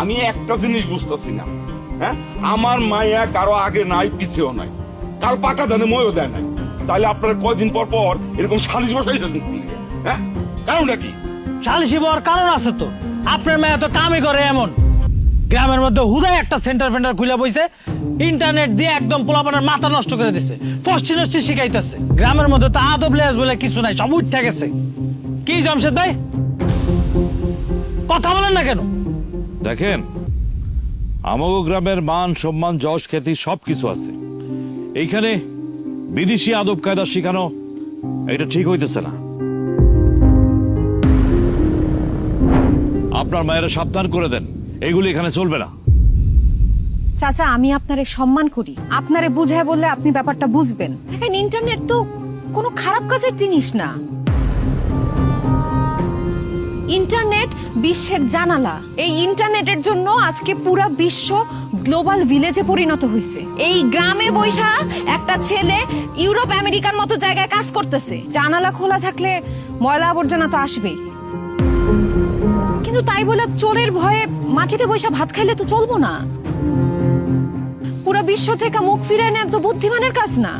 আমি একটা জিনিস বুঝতেছি না, হ্যাঁ, আমার মায়া কারো আগে নাই পিছেও নাই, কারো পাকা ধানে ময়ও দেয় নাই, তাহলে আপনারা কয়দিন পর পর এরকম সালিশ বসাই যাচ্ছেন, হ্যাঁ, কারণটা কি? সালিশি হওয়ার কারণ আছে তো, আপনার মেয়ে তো কামই করে এমন। গ্রামের মধ্যে হুদায় একটা সেন্টার ফেন্টার খুলে বইছে, ইন্টারনেট দিয়ে একদম পোলাপানের মাথা নষ্ট করে দিছে, ফষ্টি নষ্টি শিখাইতেছে। গ্রামের মধ্যে তো আদব লেজ বলে কিছু নাই, সব উঠে গেছে। কি জামশেদ ভাই, কথা বলেন না কেন? দেখেন, আমাগো গ্রামের মান সম্মান যশ খ্যাতি সবকিছু আছে, এইখানে বিদেশি আদব কায়দা শিখানো এটা ঠিক হইতেছে না। আপনার মায়েরা সাবধান করে দেন, এইগুলি এখানে চলবে না। চাচা, আমি আপনারে সম্মান করি, আপনারে বুঝায় বললে আপনি ব্যাপারটা বুঝবেন। দেখেন, ইন্টারনেট তো কোনো খারাপ কাজের জিনিস না। ইন্টারনেট বিশ্বের জানালা। এই ইন্টারনেটের জন্য আজকে পুরা বিশ্ব গ্লোবাল ভিলেজে পরিণত হয়েছে। এই গ্রামে বৈশা একটা ছেলে ইউরোপ আমেরিকার মতো জায়গায় কাজ করতেছে। জানালা খোলা থাকলে ময়লা আবর্জনা তো আসবেই, কিন্তু তাই বলে চোরের ভয়ে মাটিতে বৈশা ভাত খাইলে তো চলবো না। পুরা বিশ্ব থেকে মুখ ফিরে নেওয়ার তো বুদ্ধিমানের কাজ না।